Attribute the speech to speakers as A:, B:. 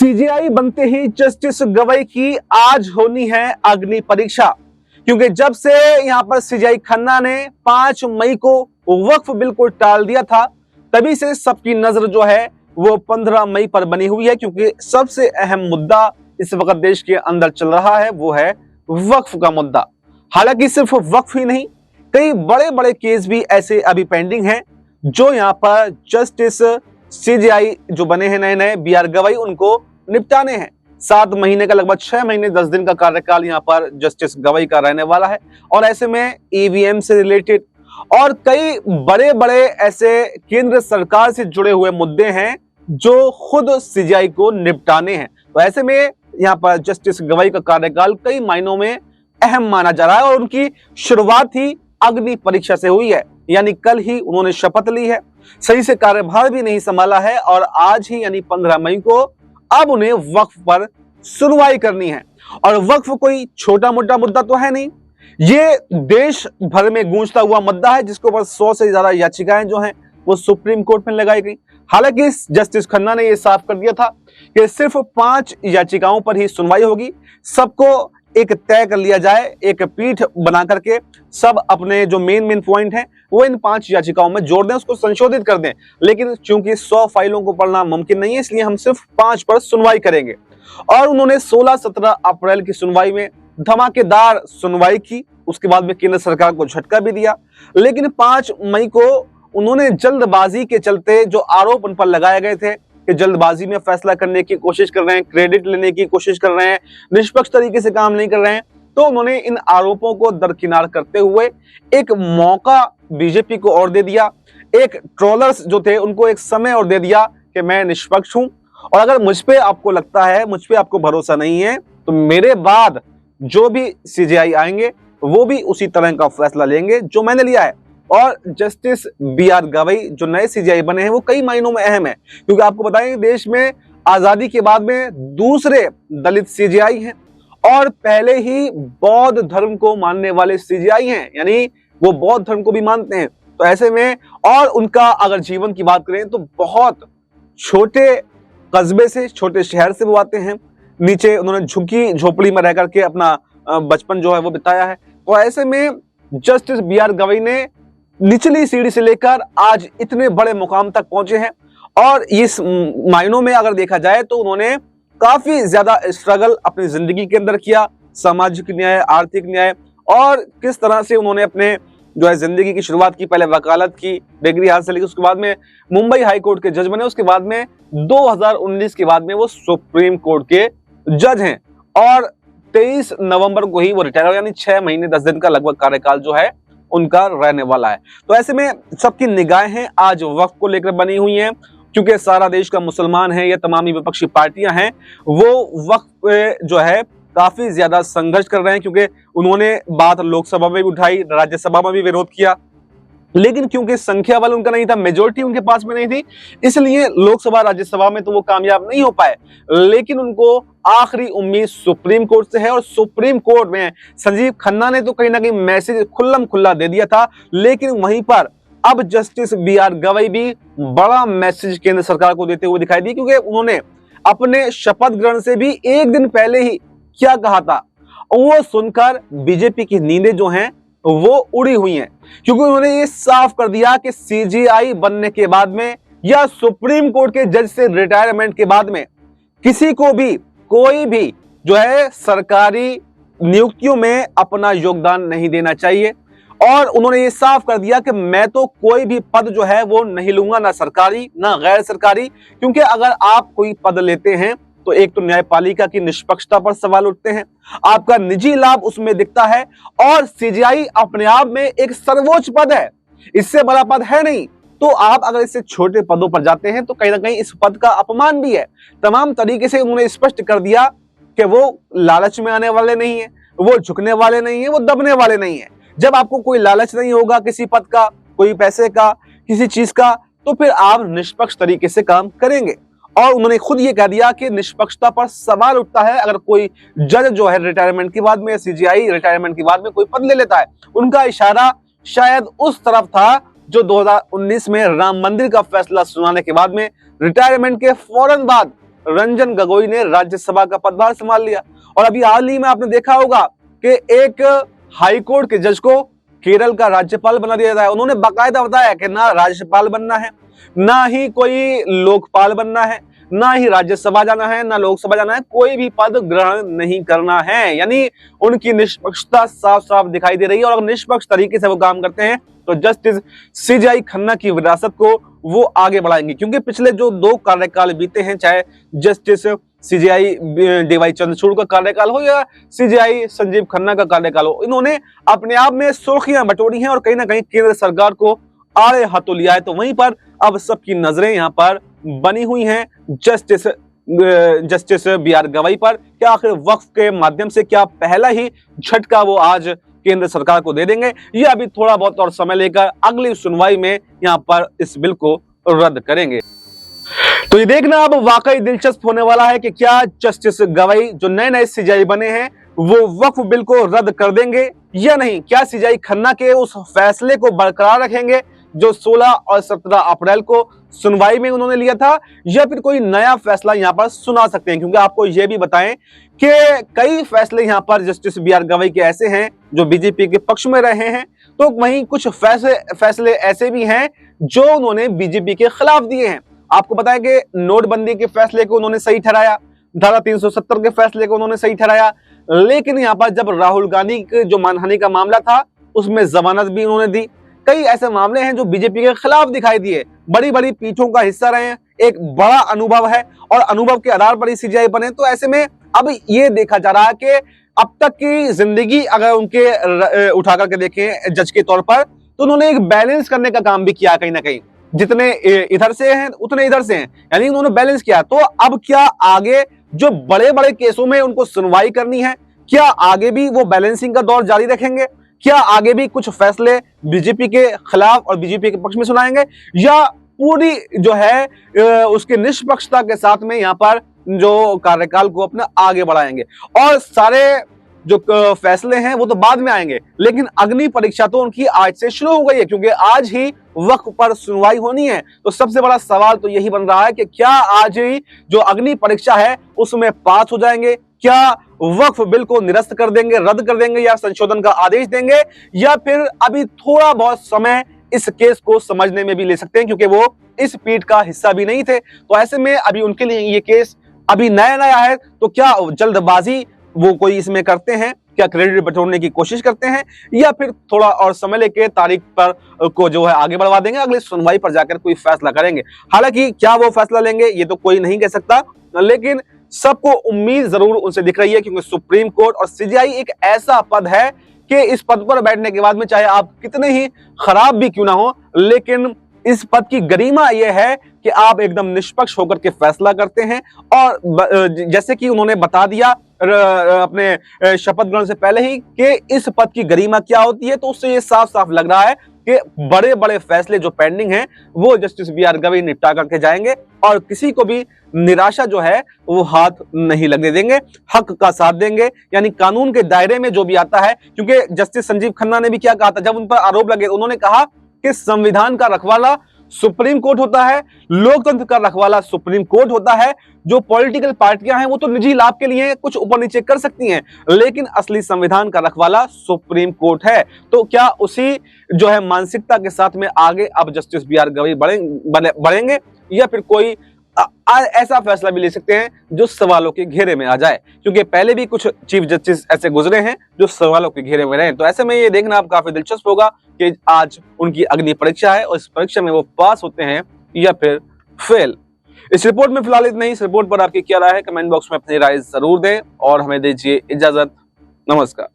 A: CJI बनते ही justice Gavai की आज होनी है अग्नि परीक्षा, क्योंकि जब से यहां पर सीजेआई खन्ना ने 5 मई को वक्फ बिल को टाल दिया था, तभी से सबकी नजर जो है वो 15 मई पर बनी हुई है, क्योंकि सबसे अहम मुद्दा इस वक्त देश के अंदर चल रहा है वो है वक्फ का मुद्दा। हालांकि सिर्फ वक्फ ही नहीं, कई बड़े बड़े केस भी ऐसे अभी पेंडिंग हैं जो यहाँ पर जस्टिस सीजेआई जो बने हैं नए नए बी आर गवई, उनको निपटाने हैं। 7 महीने का लगभग 6 महीने 10 दिन का कार्यकाल यहाँ पर जस्टिस गवई का रहने वाला है, और ऐसे में ईवीएम से रिलेटेड और कई बड़े बड़े ऐसे केंद्र सरकार से जुड़े हुए मुद्दे हैं जो खुद सीजेआई को निपटाने हैं। तो ऐसे में यहाँ पर जस्टिस गवई का कार्यकाल कई मायनों में अहम माना जा रहा है, और उनकी शुरुआत ही अग्नि परीक्षा से हुई है, यानी कल ही उन्होंने शपथ ली है, सही से कार्यभार भी नहीं संभाला है, और आज ही यानी 15 मई को अब उन्हें वक्फ पर सुनवाई करनी है। और वक्फ कोई छोटा मोटा मुद्दा तो है नहीं, ये देश भर में गूंजता हुआ मुद्दा है, जिसके ऊपर 100 से ज्यादा याचिकाएं जो हैं वो सुप्रीम कोर्ट में लगाई गई। हालांकि जस्टिस खन्ना ने यह साफ कर दिया था कि सिर्फ 5 याचिकाओं पर ही सुनवाई होगी, सबको एक तय कर लिया जाए, एक पीठ बना करके सब अपने जो मेन पॉइंट हैं वो इन 5 याचिकाओं में जोड़ दें, उसको संशोधित कर दें। लेकिन चूंकि 100 फाइलों को पढ़ना मुमकिन नहीं है, इसलिए हम सिर्फ 5 पर सुनवाई करेंगे। और उन्होंने 16-17 अप्रैल की सुनवाई में धमाकेदार सुनवाई की, उसके बाद में केंद्र सरकार को झटका भी दिया। लेकिन 5 मई को उन्होंने जल्दबाजी के चलते जो आरोप उन पर लगाए गए थे कि जल्दबाजी में फैसला करने की कोशिश कर रहे हैं, क्रेडिट लेने की कोशिश कर रहे हैं, निष्पक्ष तरीके से काम नहीं कर रहे हैं, तो उन्होंने इन आरोपों को दरकिनार करते हुए एक मौका बीजेपी को और दे दिया, एक ट्रोलर्स जो थे उनको एक समय और दे दिया कि मैं निष्पक्ष हूं, और अगर मुझ पे आपको लगता है, मुझ पे आपको भरोसा नहीं है, तो मेरे बाद जो भी सीजेआई आएंगे वो भी उसी तरह का फैसला लेंगे जो मैंने लिया है। और जस्टिस बी आर गवई जो नए सीजेआई बने हैं वो कई मायनों में अहम है, क्योंकि आपको बताएं देश में आजादी के बाद में दूसरे दलित सीजेआई हैं, और पहले ही बौद्ध धर्म को मानने वाले सीजेआई हैं, यानी वो बौद्ध धर्म को भी मानते हैं। तो ऐसे में और उनका अगर जीवन की बात करें तो बहुत छोटे कस्बे से, छोटे शहर से वो आते हैं, नीचे उन्होंने झुकी झोपड़ी में रह करके अपना बचपन जो है वो बिताया है। तो ऐसे में जस्टिस बी आर गवई ने निचली सीढ़ी से लेकर आज इतने बड़े मुकाम तक पहुंचे हैं, और इस मायनों में अगर देखा जाए तो उन्होंने काफी ज्यादा स्ट्रगल अपनी जिंदगी के अंदर किया, सामाजिक न्याय, आर्थिक न्याय, और किस तरह से उन्होंने अपने जो है जिंदगी की शुरुआत की, पहले वकालत की, डिग्री हासिल की, उसके बाद में मुंबई हाई कोर्ट के जज बने, उसके बाद में 2019 के बाद में वो सुप्रीम कोर्ट के जज हैं, और 23 नवंबर को ही वो रिटायर हो, यानी 6 महीने 10 दिन का लगभग कार्यकाल जो है उनका रहने वाला है। तो ऐसे में सबकी निगाहें आज वक्फ को लेकर बनी हुई हैं, क्योंकि सारा देश का मुसलमान है, ये तमाम विपक्षी पार्टियां हैं, वो वक्फ पे जो है काफी ज्यादा संघर्ष कर रहे हैं, क्योंकि उन्होंने बात लोकसभा में भी उठाई, राज्यसभा में भी विरोध किया, लेकिन क्योंकि संख्या बल उनका नहीं था, मेजोरिटी उनके पास में नहीं थी, इसलिए लोकसभा राज्यसभा में तो वो कामयाब नहीं हो पाए। लेकिन उनको आखिरी उम्मीद सुप्रीम कोर्ट से है, और सुप्रीम कोर्ट में संजीव खन्ना ने तो कहीं ना कहीं मैसेज खुल्लम खुल्ला दे दिया था, लेकिन वहीं पर अब जस्टिस बी आर गवई भी बड़ा मैसेज केंद्र सरकार को देते हुए दिखाई दिए, क्योंकि उन्होंने अपने शपथ ग्रहण से भी एक दिन पहले ही क्या कहा था, वो सुनकर बीजेपी की नींदें जो हैं वो उड़ी हुई हैं, क्योंकि उन्होंने ये साफ कर दिया कि सीजेआई बनने के बाद में या सुप्रीम कोर्ट के जज से रिटायरमेंट के बाद में किसी को भी, कोई भी जो है सरकारी नियुक्तियों में अपना योगदान नहीं देना चाहिए। और उन्होंने ये साफ कर दिया कि मैं तो कोई भी पद जो है वो नहीं लूंगा, ना सरकारी ना गैर सरकारी, क्योंकि अगर आप कोई पद लेते हैं तो एक तो न्यायपालिका की निष्पक्षता पर सवाल उठते हैं, आपका निजी लाभ उसमें दिखता है, और सीजेआई अपने आप में एक सर्वोच्च पद है, इससे बड़ा पद है नहीं। तो आप अगर इससे छोटे पदों पर जाते हैं तो कहीं ना कहीं इस पद का अपमान भी है। तमाम तरीके से उन्होंने स्पष्ट कर दिया कि वो लालच में आने वाले नहीं है, वो झुकने वाले नहीं है, वो दबने वाले नहीं है। जब आपको कोई लालच नहीं होगा किसी पद का, कोई पैसे का, किसी चीज का, तो फिर आप निष्पक्ष तरीके से काम करेंगे। और उन्होंने खुद ये कह दिया कि निष्पक्षता पर सवाल उठता है अगर कोई जज जो है रिटायरमेंट के बाद में, सीजेआई रिटायरमेंट के बाद में कोई पद ले लेता है। उनका इशारा शायद उस तरफ था जो 2019 में राम मंदिर का फैसला सुनाने के बाद में रिटायरमेंट के फौरन बाद रंजन गोगोई ने राज्यसभा का पदभार संभाल लिया। और अभी हाल ही में आपने देखा होगा कि एक हाईकोर्ट के जज को केरल का राज्यपाल बना दिया जाता है। उन्होंने बाकायदा बताया कि ना राज्यपाल बनना है, ना ही कोई लोकपाल बनना है, ना ही राज्यसभा जाना है, ना लोकसभा जाना है, कोई भी पद ग्रहण नहीं करना है। यानी उनकी निष्पक्षता साफ साफ दिखाई दे रही है। और अगर निष्पक्ष तरीके से वो काम करते हैं तो जस्टिस सीजेआई खन्ना की विरासत को वो आगे बढ़ाएंगे। क्योंकि पिछले जो 2 कार्यकाल बीते हैं, चाहे जस्टिस सीजेआई डीवाई चंद्रचूड़ का कार्यकाल हो या सीजेआई संजीव खन्ना का कार्यकाल हो, इन्होंने अपने आप में सुर्खियां बटोरी हैं और कहीं ना कहीं केंद्र सरकार को आड़े हाथों लिया है। तो वहीं पर अब सबकी नजरें यहां पर बनी हुई हैं जस्टिस बी.आर. गवाई पर। क्या आखिर वक्फ के माध्यम से क्या पहला ही झटका वो आज केंद्र सरकार को दे देंगे, या अभी थोड़ा बहुत और समय लेकर अगली सुनवाई में यहां पर इस बिल को रद्द करेंगे? तो ये देखना अब वाकई दिलचस्प होने वाला है कि क्या जस्टिस गवाई जो नए सीजेआई बने हैं वो वक्फ बिल को रद्द कर देंगे या नहीं। क्या सीजेआई खन्ना के उस फैसले को बरकरार रखेंगे जो 16 और 17 अप्रैल को सुनवाई में उन्होंने लिया था, या फिर कोई नया फैसला यहां पर सुना सकते हैं। क्योंकि आपको यह भी बताएं कि कई फैसले यहां पर जस्टिस बी.आर. गवाई के ऐसे हैं जो बीजेपी के पक्ष में रहे हैं, तो वहीं कुछ फैसले ऐसे भी हैं जो उन्होंने बीजेपी के खिलाफ दिए हैं। आपको बताया कि नोटबंदी के फैसले को उन्होंने सही ठहराया, धारा 370 के फैसले को उन्होंने सही ठहराया, लेकिन यहां पर जब राहुल गांधी के जो मानहानि का मामला था उसमें जमानत भी उन्होंने दी। कई ऐसे मामले हैं जो बीजेपी के खिलाफ दिखाई दिए, बड़ी बड़ी पीठों का हिस्सा रहे हैं, एक बड़ा अनुभव है और अनुभव के आधार पर ही सीजेआई बने। तो ऐसे में अब ये देखा जा रहा है कि अब तक की जिंदगी अगर उनके उठा करके देखें जज के तौर पर, तो उन्होंने एक बैलेंस करने का काम भी किया कहीं ना कहीं, जितने इधर से हैं उतने इधर से हैं, यानी उन्होंने बैलेंस किया। तो अब क्या आगे जो बड़े बड़े केसों में उनको सुनवाई करनी है, क्या आगे भी वो बैलेंसिंग का दौर जारी रखेंगे? क्या आगे भी कुछ फैसले बीजेपी के खिलाफ और बीजेपी के पक्ष में सुनाएंगे, या पूरी जो है उसकी निष्पक्षता के साथ में यहां पर जो कार्यकाल को अपना आगे बढ़ाएंगे? और सारे जो फैसले हैं वो तो बाद में आएंगे, लेकिन अग्नि परीक्षा तो उनकी आज से शुरू हो गई है, क्योंकि आज ही वक्फ पर सुनवाई होनी है। तो सबसे बड़ा सवाल तो यही बन रहा है कि क्या आज ही जो अग्नि परीक्षा है उसमें पास हो जाएंगे, क्या वक्फ बिल को निरस्त कर देंगे, रद्द कर देंगे, या संशोधन का आदेश देंगे, या फिर अभी थोड़ा बहुत समय इस केस को समझने में भी ले सकते हैं, क्योंकि वो इस पीठ का हिस्सा भी नहीं थे। तो ऐसे में अभी उनके लिए ये केस अभी नया है, तो क्या जल्दबाजी वो कोई इसमें करते हैं, क्या क्रेडिट बटोरने की कोशिश करते हैं, या फिर थोड़ा और समय लेके तारीख पर को जो है आगे बढ़वा देंगे, अगली सुनवाई पर जाकर कोई फैसला करेंगे। हालांकि क्या वो फैसला लेंगे ये तो कोई नहीं कह सकता, लेकिन सबको उम्मीद जरूर उनसे दिख रही है, क्योंकि सुप्रीम कोर्ट और सीजेआई एक ऐसा पद है कि इस पद पर बैठने के बाद में चाहे आप कितने ही खराब भी क्यों ना हो, लेकिन इस पद की गरिमा यह है कि आप एकदम निष्पक्ष होकर के फैसला करते हैं। और जैसे कि उन्होंने बता दिया अपने शपथ ग्रहण से पहले ही कि इस पद की गरिमा क्या होती है, तो उससे ये साफ साफ लग रहा है कि बड़े बड़े फैसले जो पेंडिंग हैं वो जस्टिस बी.आर. गवाई निपटा करके जाएंगे, और किसी को भी निराशा जो है वो हाथ नहीं लगने देंगे, हक का साथ देंगे, यानी कानून के दायरे में जो भी आता है। क्योंकि जस्टिस संजीव खन्ना ने भी क्या कहा था जब उन पर आरोप लगे, उन्होंने कहा कि संविधान का रखवाला सुप्रीम कोर्ट होता है, लोकतंत्र का रखवाला सुप्रीम कोर्ट होता है। जो पॉलिटिकल पार्टियां हैं वो तो निजी लाभ के लिए कुछ ऊपर नीचे कर सकती हैं, लेकिन असली संविधान का रखवाला सुप्रीम कोर्ट है। तो क्या उसी जो है मानसिकता के साथ में आगे अब जस्टिस बी.आर. गवाई बढ़ेंगे, या फिर कोई ऐसा फैसला भी ले सकते हैं जो सवालों के घेरे में आ जाए? क्योंकि पहले भी कुछ चीफ जस्टिस ऐसे गुजरे हैं जो सवालों के घेरे में रहे। तो ऐसे में ये देखना अब काफी दिलचस्प होगा कि आज उनकी अग्नि परीक्षा है और इस परीक्षा में वो पास होते हैं या फिर फेल। इस रिपोर्ट में फिलहाल इतना ही। इस रिपोर्ट पर आपकी क्या राय है कमेंट बॉक्स में अपनी राय जरूर दें और हमें दीजिए इजाजत। नमस्कार।